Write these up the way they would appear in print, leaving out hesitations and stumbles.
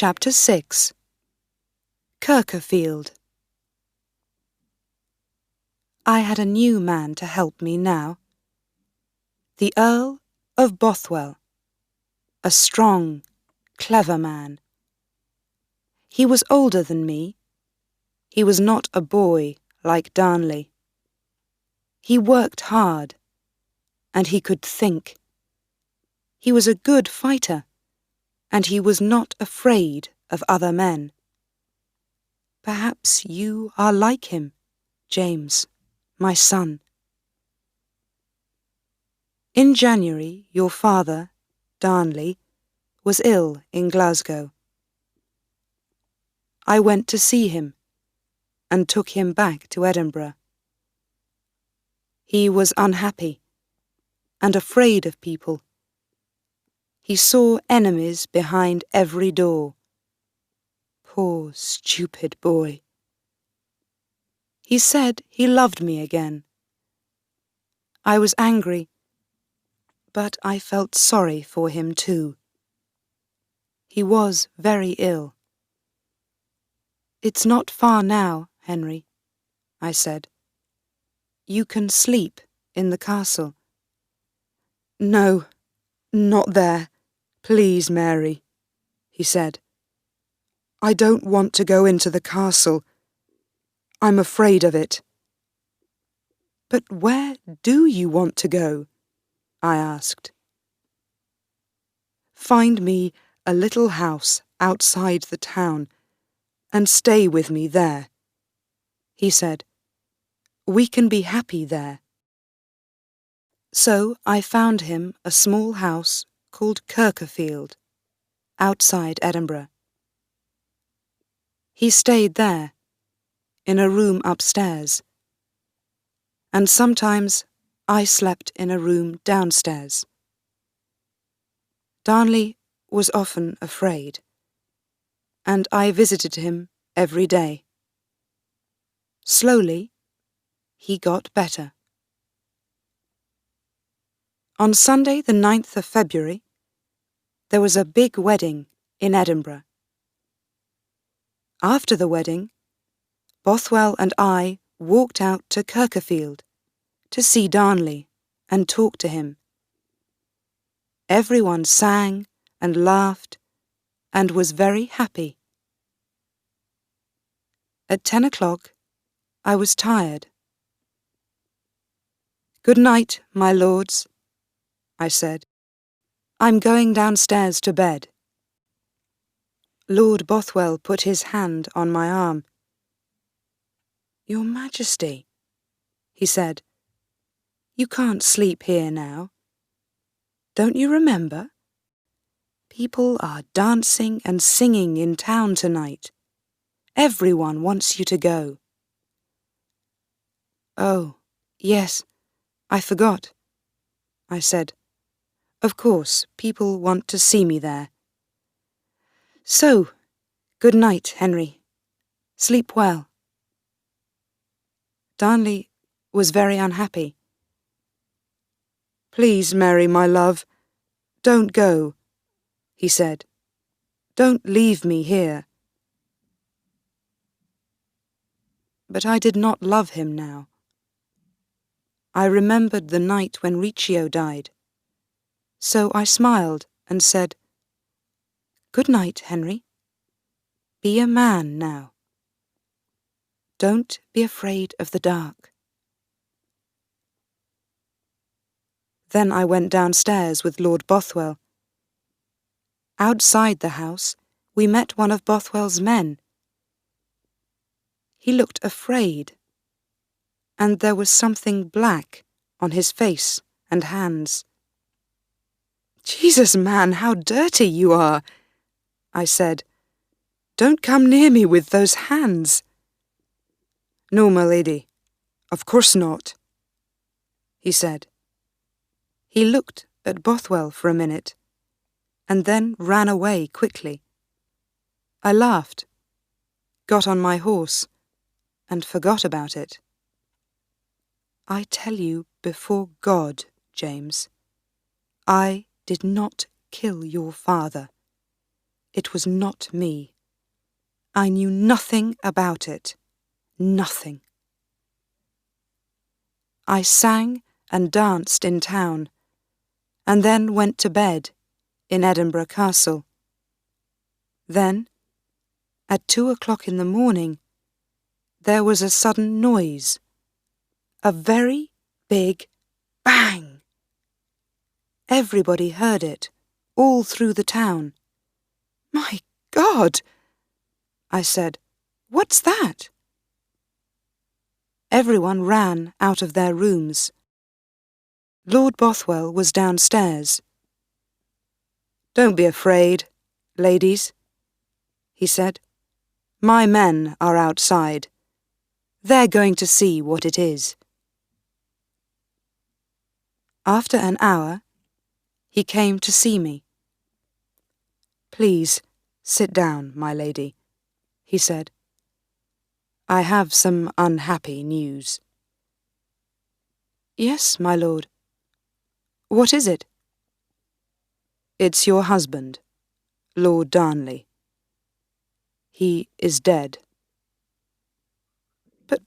Chapter 6. Kirkerfield. I had a new man to help me now. The Earl of Bothwell, a strong, clever man. He was older than me. He was not a boy like Darnley. He worked hard, and he could think. He was a good fighter, and he was not afraid of other men. Perhaps you are like him, James, my son. In January, your father, Darnley, was ill in Glasgow. I went to see him and took him back to Edinburgh. He was unhappy and afraid of people. He saw enemies behind every door. Poor, stupid boy. He said he loved me again. I was angry, but I felt sorry for him too. He was very ill. "It's not far now, Henry," I said. "You can sleep in the castle." "No, not there. Please, Mary," he said. "I don't want to go into the castle. I'm afraid of it." "But where do you want to go?" I asked. "Find me a little house outside the town and stay with me there," he said. "We can be happy there." So I found him a small house called Kirkerfield, outside Edinburgh. He stayed there, in a room upstairs, and sometimes I slept in a room downstairs. Darnley was often afraid, and I visited him every day. Slowly, he got better. On Sunday, the 9th of February, there was a big wedding in Edinburgh. After the wedding, Bothwell and I walked out to Kirkerfield to see Darnley and talk to him. Everyone sang and laughed and was very happy. At 10 o'clock, I was tired. "Good night, my lords," I said. "I'm going downstairs to bed." Lord Bothwell put his hand on my arm. "Your Majesty," he said, "you can't sleep here now. Don't you remember? People are dancing and singing in town tonight. Everyone wants you to go." "Oh, yes, I forgot," I said. "Of course, people want to see me there. So, good night, Henry. Sleep well." Darnley was very unhappy. "Please, Mary, my love, don't go," he said. "Don't leave me here." But I did not love him now. I remembered the night when Riccio died. So I smiled and said, "Good night, Henry. Be a man now. Don't be afraid of the dark." Then I went downstairs with Lord Bothwell. Outside the house, we met one of Bothwell's men. He looked afraid, and there was something black on his face and hands. "Jesus, man, how dirty you are," I said. "Don't come near me with those hands." "No, my lady, of course not," he said. He looked at Bothwell for a minute, and then ran away quickly. I laughed, got on my horse, and forgot about it. I tell you before God, James, I did not kill your father. It was not me. I knew nothing about it. Nothing. I sang and danced in town, and then went to bed in Edinburgh Castle. Then, at 2 o'clock in the morning, there was a sudden noise. A very big bang. Everybody heard it, all through the town. "My God!" I said. "What's that?" Everyone ran out of their rooms. Lord Bothwell was downstairs. "Don't be afraid, ladies," he said. "My men are outside. They're going to see what it is." After an hour, he came to see me. "Please, sit down, my lady," he said. "I have some unhappy news." "Yes, my lord. What is it?" "It's your husband, Lord Darnley. He is dead." "But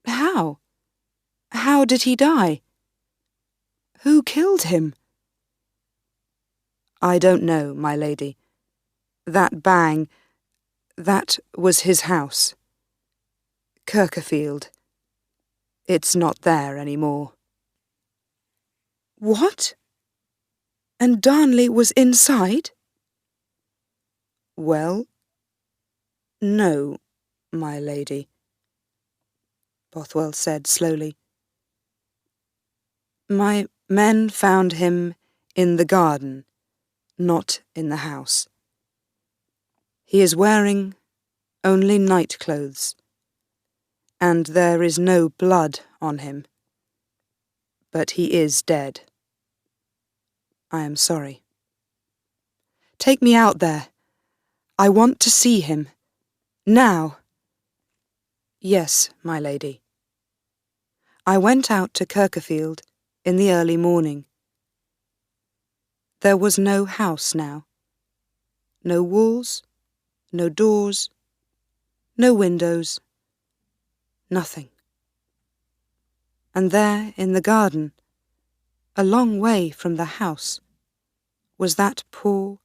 how? How did he die? Who killed him?" "I don't know, my lady. That bang, that was his house. Kirkerfield. It's not there any more." "What? And Darnley was inside?" "Well, no, my lady," Bothwell said slowly. "My men found him in the garden, not in the house. He is wearing only night clothes, and there is no blood on him. But he is dead. I am sorry. Take me out there. I want to see him. Now." "Yes, my lady." I went out to Kirkerfield in the early morning. There was no house now. No walls, no doors, no windows, nothing. And there in the garden, a long way from the house, was that poor,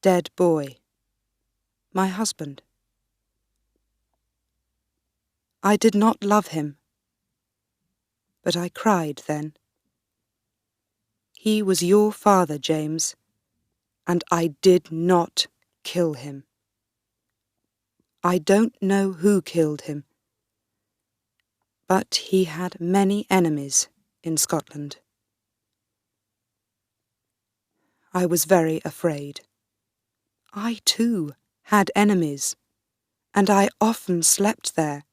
dead boy, my husband. I did not love him, but I cried then. He was your father, James, and I did not kill him. I don't know who killed him, but he had many enemies in Scotland. I was very afraid. I too had enemies, and I often slept there.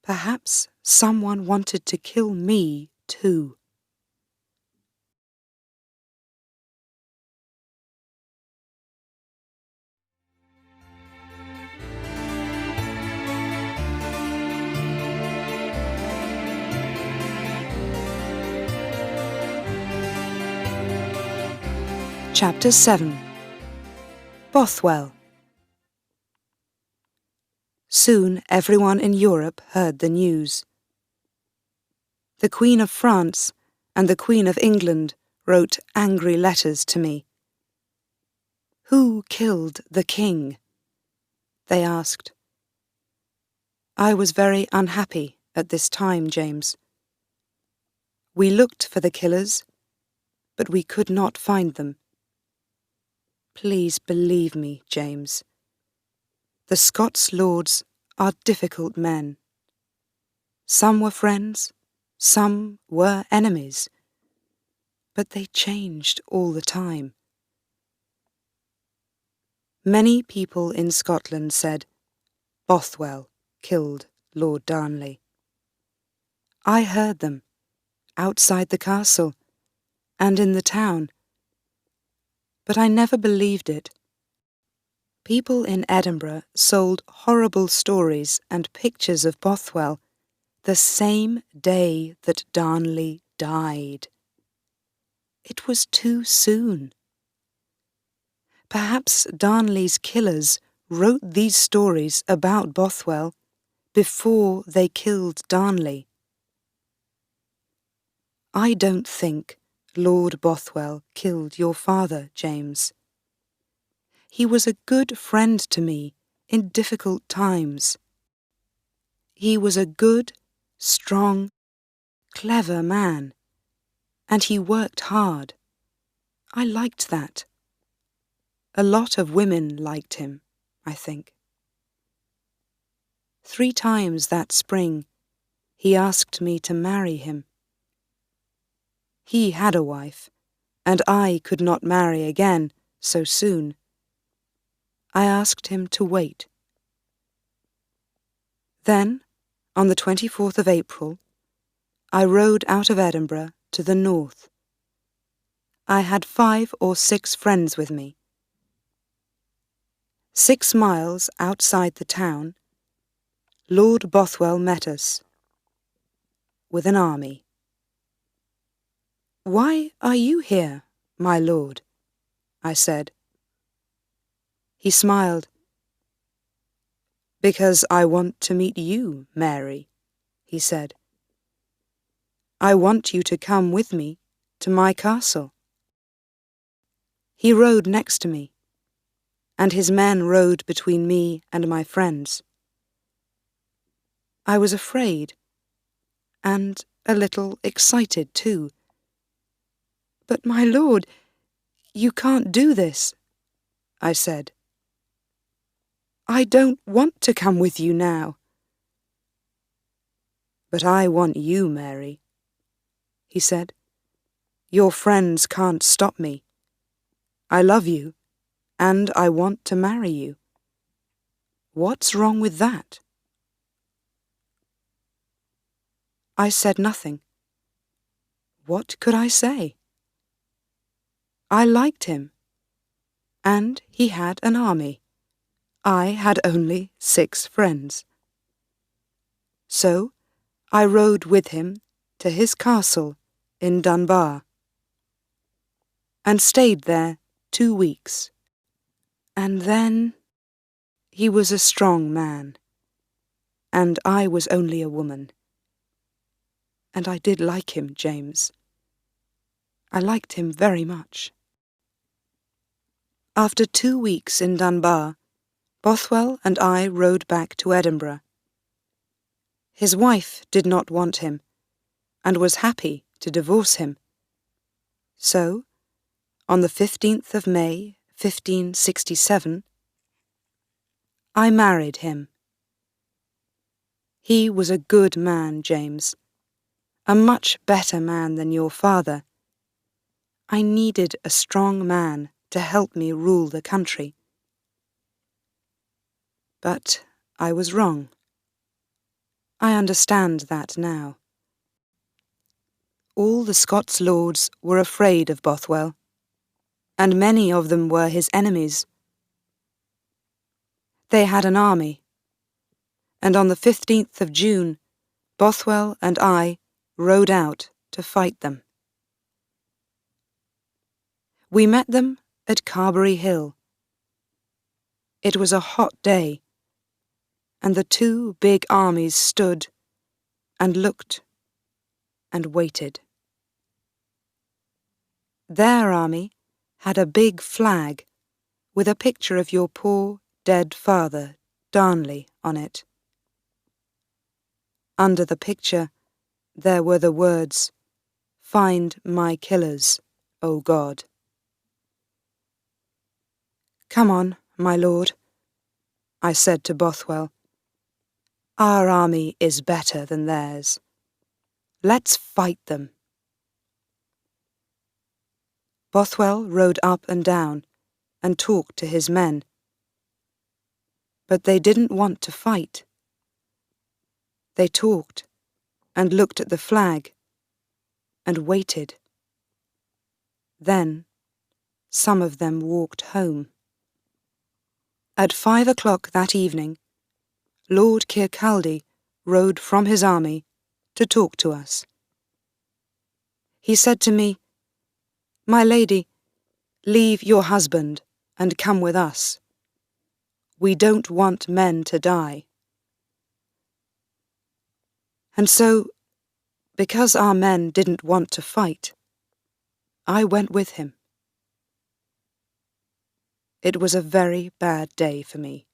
Perhaps someone wanted to kill me too. Chapter 7. Bothwell. Soon everyone in Europe heard the news. The Queen of France and the Queen of England wrote angry letters to me. "Who killed the king?" they asked. I was very unhappy at this time, James. We looked for the killers, but we could not find them. Please believe me, James. The Scots lords are difficult men. Some were friends, some were enemies, but they changed all the time. Many people in Scotland said, "Bothwell killed Lord Darnley." I heard them, outside the castle, and in the town, but I never believed it. People in Edinburgh sold horrible stories and pictures of Bothwell the same day that Darnley died. It was too soon. Perhaps Darnley's killers wrote these stories about Bothwell before they killed Darnley. I don't think Lord Bothwell killed your father, James. He was a good friend to me in difficult times. He was a good, strong, clever man, and he worked hard. I liked that. A lot of women liked him, I think. 3 times that spring, he asked me to marry him. He had a wife, and I could not marry again so soon. I asked him to wait. Then, on the 24th of April, I rode out of Edinburgh to the north. I had 5 or 6 friends with me. 6 miles outside the town, Lord Bothwell met us with an army. "Why are you here, my lord?" I said. He smiled. "Because I want to meet you, Mary," he said. "I want you to come with me to my castle." He rode next to me, and his men rode between me and my friends. I was afraid, and a little excited too. "But, my lord, you can't do this," I said. "I don't want to come with you now." "But I want you, Mary," he said. "Your friends can't stop me. I love you, and I want to marry you. What's wrong with that?" I said nothing. What could I say? I liked him, and he had an army. I had only 6 friends. So I rode with him to his castle in Dunbar, and stayed there 2 weeks. And then he was a strong man, and I was only a woman. And I did like him, James. I liked him very much. After 2 weeks in Dunbar, Bothwell and I rode back to Edinburgh. His wife did not want him, and was happy to divorce him. So, on the 15th of May, 1567, I married him. He was a good man, James, a much better man than your father. I needed a strong man to help me rule the country. But I was wrong. I understand that now. All the Scots lords were afraid of Bothwell, and many of them were his enemies. They had an army, and on the 15th of June, Bothwell and I rode out to fight them. We met them at Carberry Hill. It was a hot day, and the 2 big armies stood and looked and waited. Their army had a big flag with a picture of your poor, dead father, Darnley, on it. Under the picture, there were the words, "Find my killers, O God." "Come on, my lord," I said to Bothwell. "Our army is better than theirs. Let's fight them." Bothwell rode up and down and talked to his men. But they didn't want to fight. They talked and looked at the flag and waited. Then some of them walked home. At 5 o'clock that evening, Lord Kirkcaldy rode from his army to talk to us. He said to me, "My lady, leave your husband and come with us. We don't want men to die." And so, because our men didn't want to fight, I went with him. It was a very bad day for me.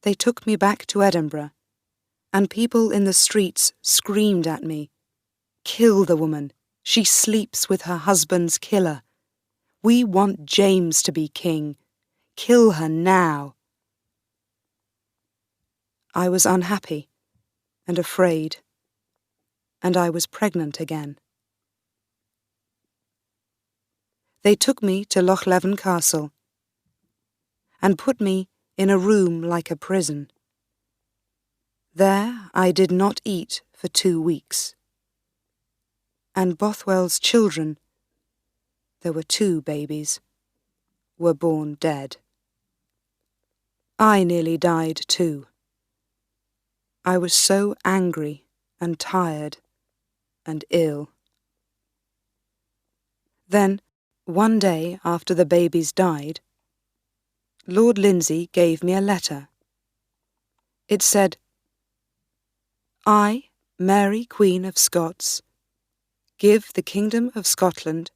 They took me back to Edinburgh, and people in the streets screamed at me, "Kill the woman. She sleeps with her husband's killer. We want James to be king. Kill her now." I was unhappy and afraid, and I was pregnant again. They took me to Lochleven Castle and put me in a room like a prison. There I did not eat for 2 weeks. And Bothwell's children, there were 2 babies, were born dead. I nearly died too. I was so angry and tired and ill. Then, one day after the babies died, Lord Lindsay gave me a letter. It said, "I, Mary Queen of Scots, give the Kingdom of Scotland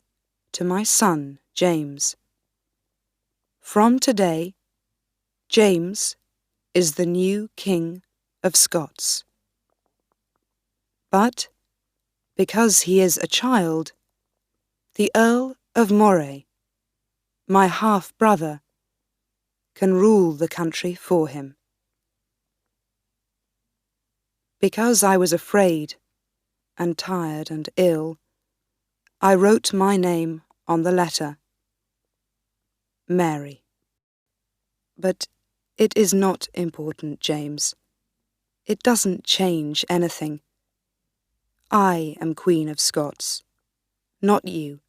to my son James. From today, James is the new King of Scots. But, because he is a child, the Earl of Moray, my half-brother, can rule the country for him." Because I was afraid and tired and ill, I wrote my name on the letter, Mary. But it is not important, James. It doesn't change anything. I am Queen of Scots, not you.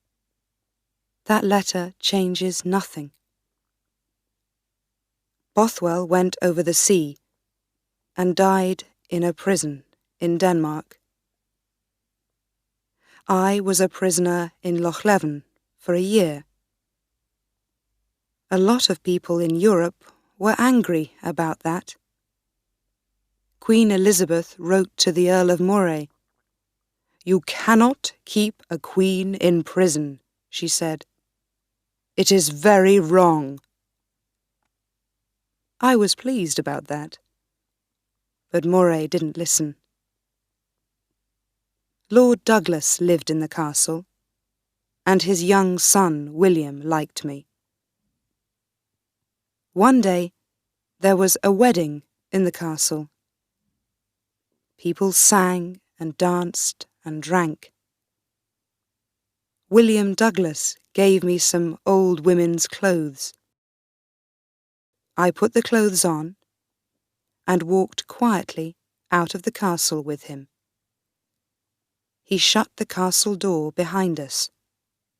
That letter changes nothing. Bothwell went over the sea and died in a prison in Denmark. I was a prisoner in Lochleven for a year. A lot of people in Europe were angry about that. Queen Elizabeth wrote to the Earl of Moray. "You cannot keep a queen in prison," she said. "It is very wrong." I was pleased about that, but Moray didn't listen. Lord Douglas lived in the castle, and his young son William liked me. One day there was a wedding in the castle. People sang and danced and drank. William Douglas gave me some old women's clothes. I put the clothes on and walked quietly out of the castle with him. He shut the castle door behind us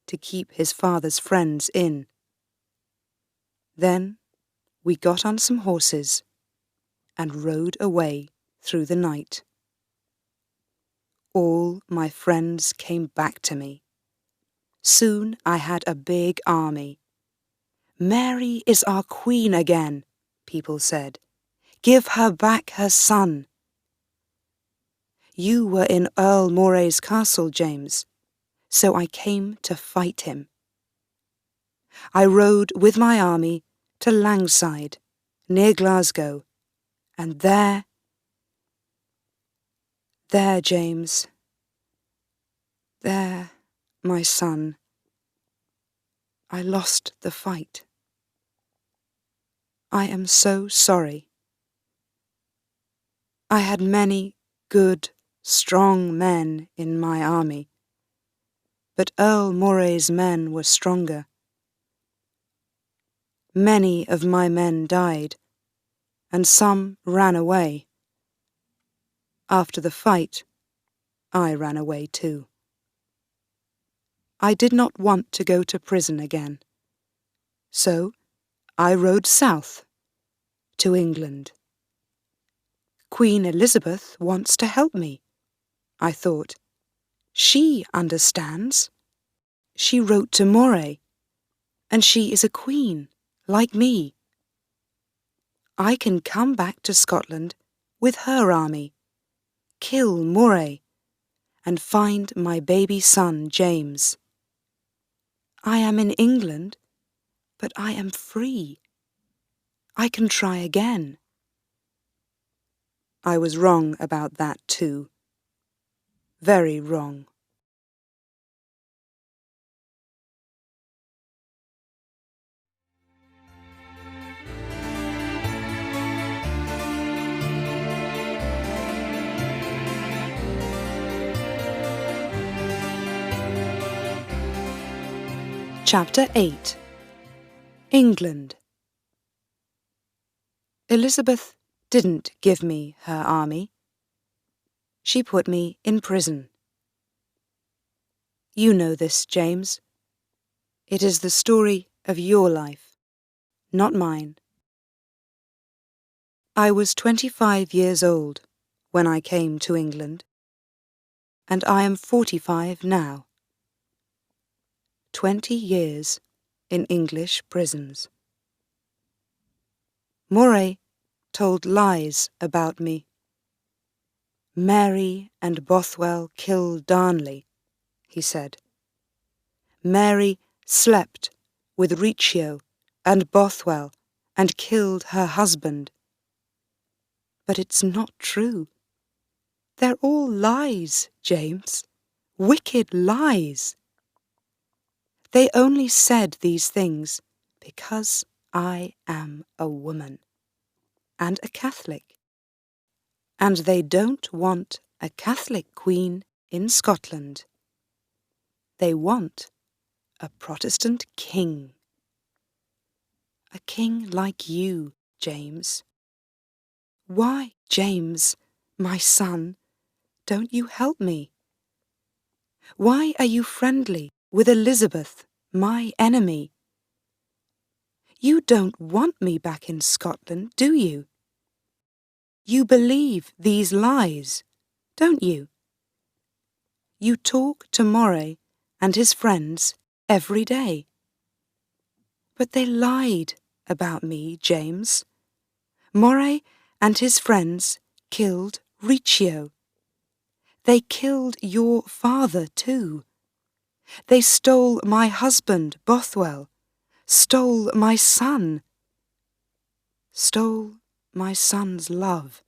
to keep his father's friends in. Then we got on some horses and rode away through the night. All my friends came back to me. Soon I had a big army. "Mary is our queen again," people said. "Give her back her son." You were in Earl Moray's castle, James, so I came to fight him. I rode with my army to Langside, near Glasgow, and there, James, there, my son, I lost the fight. I am so sorry. I had many good, strong men in my army, but Earl Moray's men were stronger. Many of my men died, and some ran away. After the fight, I ran away too. I did not want to go to prison again, so I rode south to England. Queen Elizabeth wants to help me, I thought. She understands. She wrote to Moray, and she is a queen, like me. I can come back to Scotland with her army, kill Moray, and find my baby son James. I am in England, but I am free. I can try again. I was wrong about that too. Very wrong. Chapter 8. England. Elizabeth didn't give me her army. She put me in prison. You know this, James. It is the story of your life, not mine. I was 25 years old when I came to England, and I am 45 now. 20 years in English prisons. Moray told lies about me. Mary and Bothwell killed Darnley, he said. Mary slept with Riccio and Bothwell and killed her husband. But it's not true. They're all lies, James. Wicked lies. They only said these things because I am a woman and a Catholic. And they don't want a Catholic queen in Scotland. They want a Protestant king. A king like you, James. Why, James, my son, don't you help me? Why are you friendly with Elizabeth, my enemy? You don't want me back in Scotland, do you? You believe these lies, don't you? You talk to Moray and his friends every day. But they lied about me, James. Moray and his friends killed Riccio. They killed your father too. They stole my husband, Bothwell, stole my son, stole my son's love.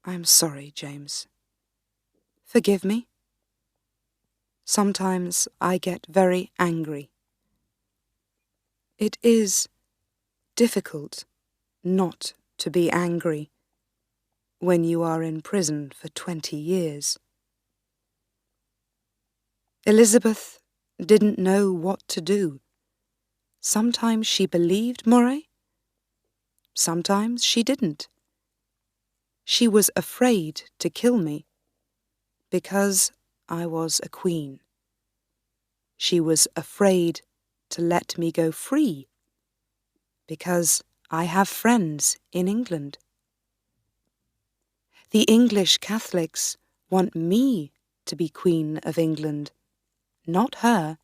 I'm sorry, James. Forgive me. Sometimes I get very angry. It is difficult not to be angry when you are in prison for 20 years. Elizabeth didn't know what to do. Sometimes she believed Moray, sometimes she didn't. She was afraid to kill me because I was a queen. She was afraid to let me go free because I have friends in England. The English Catholics want me to be Queen of England, not her.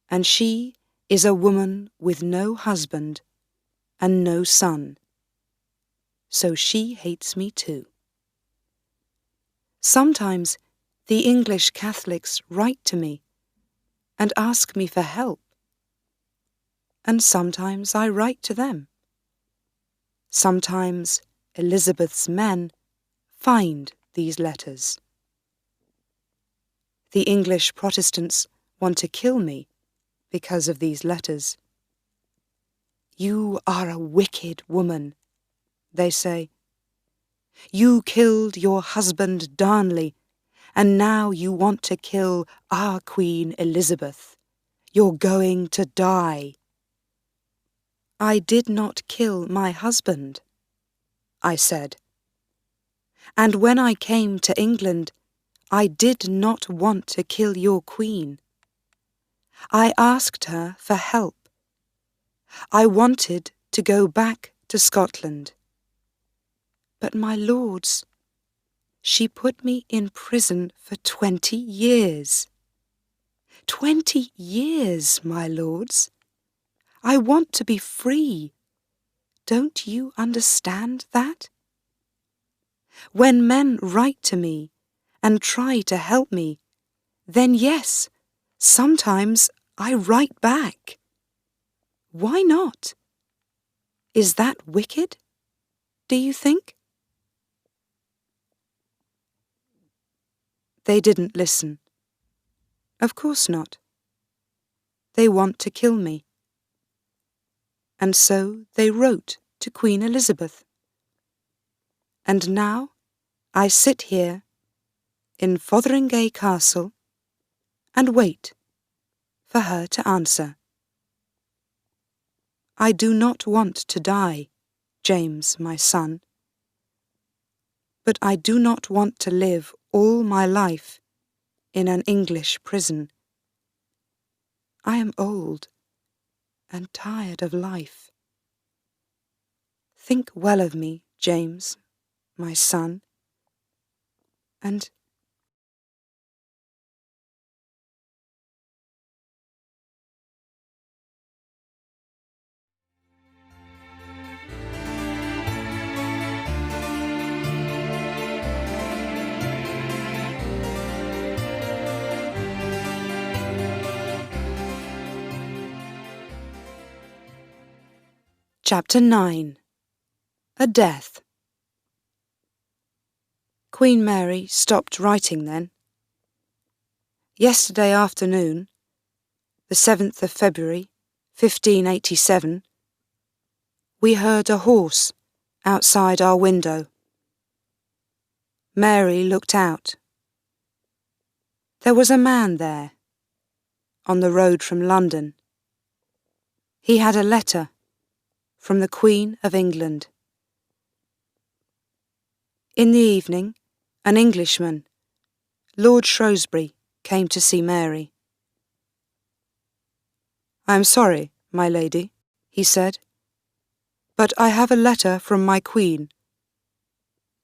And she is a woman with no husband and no son, so she hates me too. Sometimes the English Catholics write to me and ask me for help, and sometimes I write to them. Sometimes Elizabeth's men find these letters. The English Protestants want to kill me because of these letters. You are a wicked woman, they say. You killed your husband Darnley, and now you want to kill our Queen Elizabeth. You're going to die. I did not kill my husband, I said. And when I came to England, I did not want to kill your queen. I asked her for help. I wanted to go back to Scotland. But my lords, she put me in prison for 20 years. 20 years, my lords. I want to be free. Don't you understand that? When men write to me and try to help me, then yes, sometimes I write back. Why not? Is that wicked, do you think? They didn't listen. Of course not. They want to kill me. And so they wrote to Queen Elizabeth. And now I sit here in Fotheringay Castle and wait for her to answer. I do not want to die, James, my son. But I do not want to live all my life in an English prison. I am old and tired of life. Think well of me, James, my son, and Chapter 9. A Death. Queen Mary stopped writing then. Yesterday afternoon, the 7th of February, 1587, we heard a horse outside our window. Mary looked out. There was a man there, on the road from London. He had a letter from the Queen of England. In the evening, an Englishman, Lord Shrewsbury, came to see Mary. "I am sorry, my lady," he said, "but I have a letter from my Queen.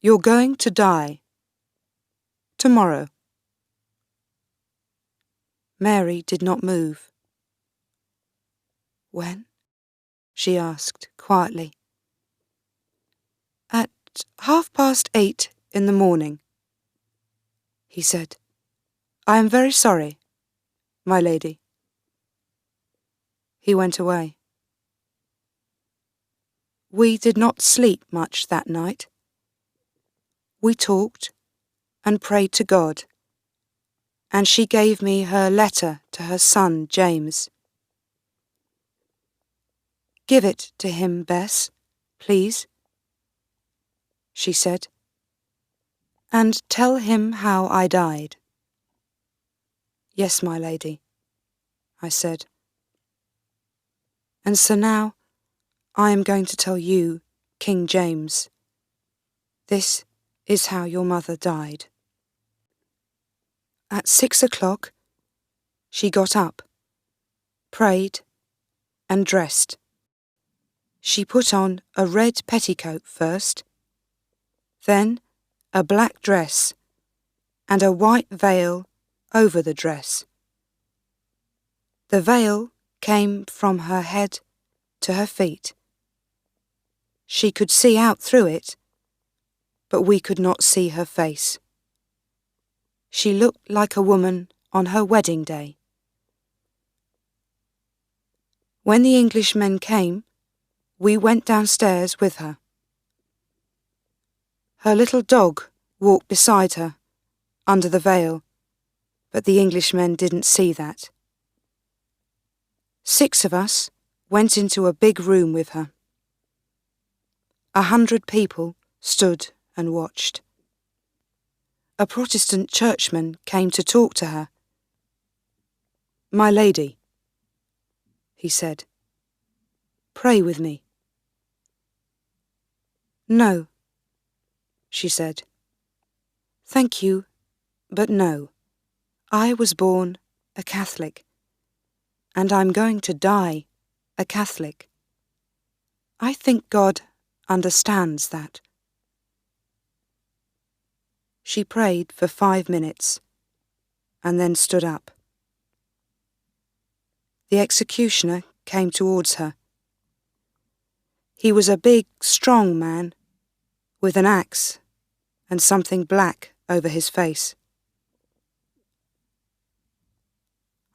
You're going to die. Tomorrow." Mary did not move. "When?" she asked quietly. "At 8:30 in the morning," he said. "I am very sorry, my lady." He went away. We did not sleep much that night. We talked and prayed to God, and she gave me her letter to her son James. "Give it to him, Bess, please," she said, "and tell him how I died." "Yes, my lady," I said. "And so now I am going to tell you, King James. This is how your mother died." At 6 o'clock, she got up, prayed, and dressed. She put on a red petticoat first, then a black dress and a white veil over the dress. The veil came from her head to her feet. She could see out through it, but we could not see her face. She looked like a woman on her wedding day. When the Englishmen came, we went downstairs with her. Her little dog walked beside her, under the veil, but the Englishmen didn't see that. 6 of us went into a big room with her. 100 people stood and watched. A Protestant churchman came to talk to her. "My lady," he said, "pray with me." "No," she said. "Thank you, but no. I was born a Catholic, and I'm going to die a Catholic. I think God understands that." She prayed for 5 minutes and then stood up. The executioner came towards her. He was a big, strong man, with an axe and something black over his face.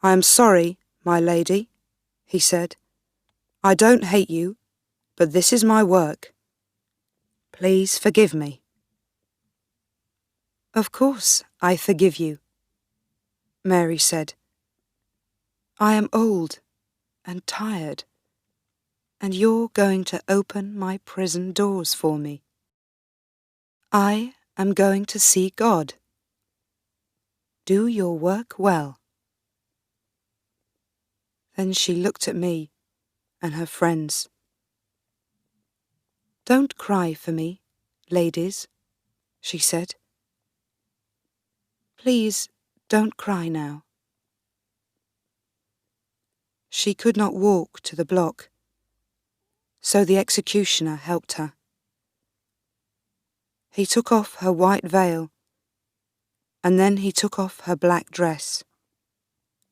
"I am sorry, my lady," he said. "I don't hate you, but this is my work. Please forgive me." "Of course I forgive you," Mary said. "I am old and tired, and you're going to open my prison doors for me. I am going to see God. Do your work well." Then she looked at me and her friends. "Don't cry for me, ladies," she said. "Please don't cry now." She could not walk to the block, so the executioner helped her. He took off her white veil, and then he took off her black dress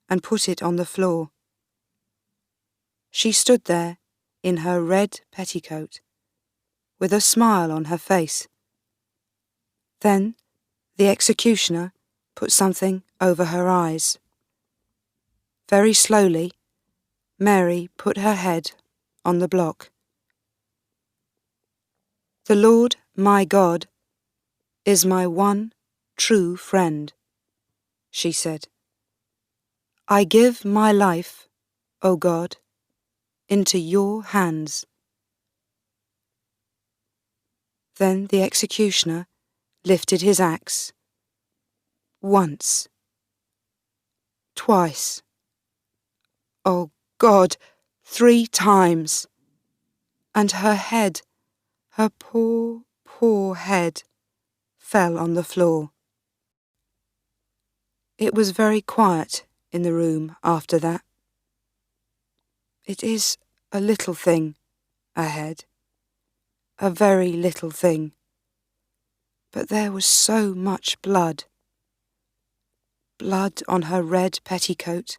and put it on the floor. She stood there in her red petticoat, with a smile on her face. Then the executioner put something over her eyes. Very slowly, Mary put her head on the block. "The Lord my God is my one true friend," she said. "I give my life, O God, into your hands." Then the executioner lifted his axe. Once. Twice. Oh God, 3 times. And her head, her poor, poor head, fell on the floor. It was very quiet in the room after that. It is a little thing, a head, a very little thing. But there was so much blood. Blood on her red petticoat,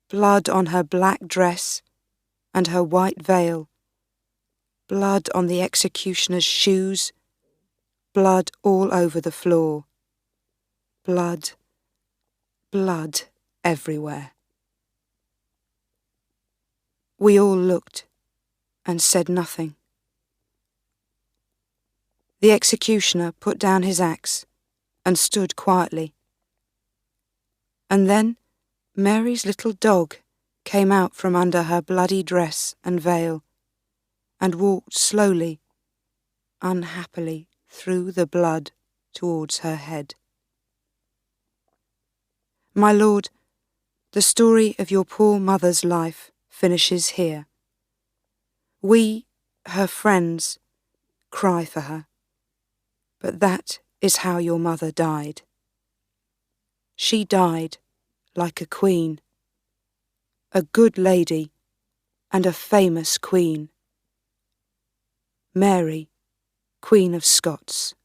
blood on her black dress and her white veil, blood on the executioner's shoes, blood all over the floor. Blood, blood everywhere. We all looked and said nothing. The executioner put down his axe and stood quietly. And then Mary's little dog came out from under her bloody dress and veil and walked slowly, unhappily through the blood towards her head. "My Lord, the story of your poor mother's life finishes here. We, her friends, cry for her, but that is how your mother died. She died like a queen, a good lady and a famous queen. Mary, Queen of Scots."